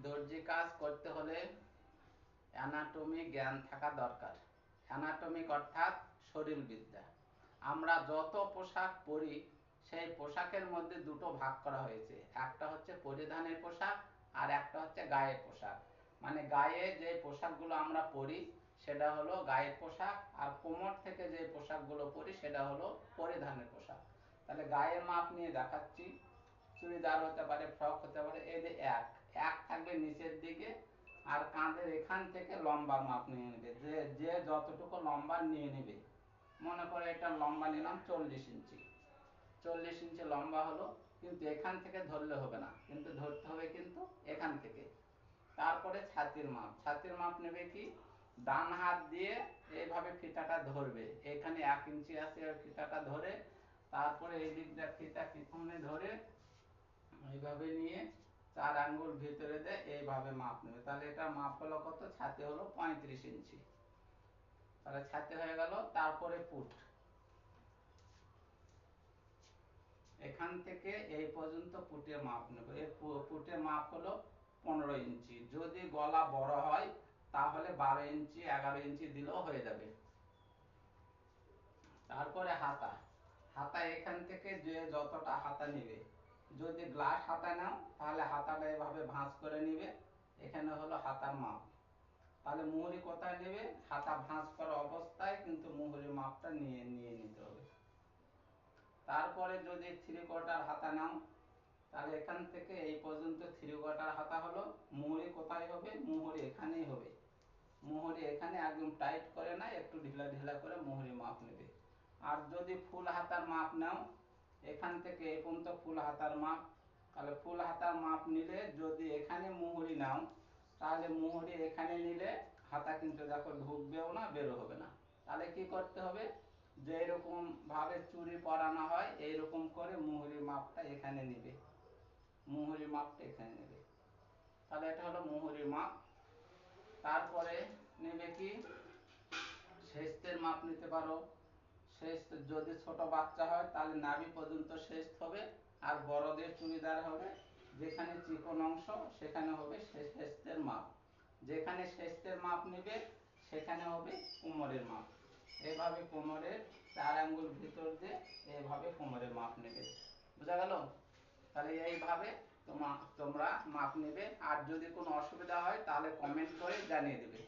দর্জি কাজ করতে হলে অ্যানাটমি জ্ঞান থাকা দরকার। অ্যানাটমিক অর্থাৎ শরীরবিদ্যা। আমরা যত পোশাক পরি সেই পোশাকের মধ্যে দুটো ভাগ করা হয়েছে, একটা হচ্ছে পরিধানের পোশাক আর একটা হচ্ছে গায়ের পোশাক। মানে গায়ে যে পোশাকগুলো আমরা পরি সেটা হলো গায়ের পোশাক, আর কোমর থেকে যে পোশাকগুলো পরি সেটা হলো পরিধানের পোশাক। তাহলে গায়ের মাপ নিয়ে দেখাচ্ছি। চুড়িদার হতে পারে, ফ্রক হতে পারে। এই যে এক এক থাকবে নিচের দিকে, আর কাঁধের এখান থেকে লম্বার মাপ নিয়ে নেবে, যে যে যতটুকু লম্বা নিয়ে নেবে। মনে করে এটা লম্বা নিলাম 40 ইঞ্চি, 40 ইঞ্চি লম্বা হলো, কিন্তু এখান থেকে ধরলে হবে না, কিন্তু ধরতে হবে কিন্তু এখান থেকে। তারপরে ছাতির মাপ। ছাতির মাপ নেবে কি, ডান হাত দিয়ে এইভাবে ফিতাটা ধরবে, এখানে 1 ইঞ্চি আছে ওই ফিতাটা ধরে, তারপরে এই দিকটা ফিতা পিছনে ধরে এইভাবে নিয়ে 4 আঙ্গুল ভিতরে দিয়ে এইভাবে মাপ নেবে। তাহলে এটা মাপ হলো কত, ছাতি হলো 35 ইঞ্চি। তাহলে ছাতি হয়ে গেল। তারপরে পুট, এখান থেকে এই পর্যন্ত পুটের মাপ নেব। এই পুটের মাপ হলো 15 ইঞ্চি। যদি গলা বড় হয় তাহলে 12 ইঞ্চি 11 ইঞ্চি দিলেও হয়ে যাবে। তারপরে হাতা। হাতা এখান থেকে যে যতটা হাতা নেবে, যদি গ্লাস হাতা নাও তাহলে হাতাটা এভাবে ভাঁজ করে নেবে, এখানে হলো হাতার মাপ। তাহলে মুহুরি কোথায় নেবে, হাতা ভাঁজ করা অবস্থায় কিন্তু মুহুরি মাপটা নিয়ে নিতে হবে। তারপরে যদি 3/4 হাতা নাও তাহলে এখান থেকে এই পর্যন্ত 3/4 হাতা হলো। মুহুরি কোথায় হবে, মুহুরি এখানেই হবে। মুহুরি এখানে একদম টাইট করে না, একটু ঢিলা ঢিলা করে মুহুরি মাপ নেবে। আর যদি ফুল হাতার মাপ নাও, এখান থেকে এই পর্যন্ত ফুল হাতার মাপ, তাহলে ফুল হাতার মাপ নিলে যদি এখানে মুহুরি নাও তাহলে মুহুরি এখানে নিলে হাতা কিন্তু দেখো ঢুকবেও না, বেরো হবে না। তাহলে কি করতে হবে, যে এরকম ভাবে চুড়ি পরানো হয় এইরকম করে মুহুরি মাপটা এখানে নিবে, মুহুরি মাপটা এখানে নেবে। তাহলে এটা হলো মুহুরি মাপ। তারপরে নেবে কি, শেস্তের মাপ নিতে পারো। শেস্ত যদি ছোট বাচ্চা হয় তাহলে নাভি পর্যন্ত শেস্ত হবে, আর বড়দের চুড়িদার হলে যেখানে চিকন অংশ সেখানে হবে শেস্তের মাপ। যেখানে শেস্তের মাপ নেবে সেখানে হবে কোমরের মাপ। এইভাবে কোমরের 4 আঙ্গুল ভিতর দিয়ে এইভাবে কোমরের মাপ নেবে। বোঝা গেল? তাহলে এইভাবে তোমরা মাপ নেবে। আর যদি কোনো অসুবিধা হয় তাহলে কমেন্ট করে জানিয়ে দেবে।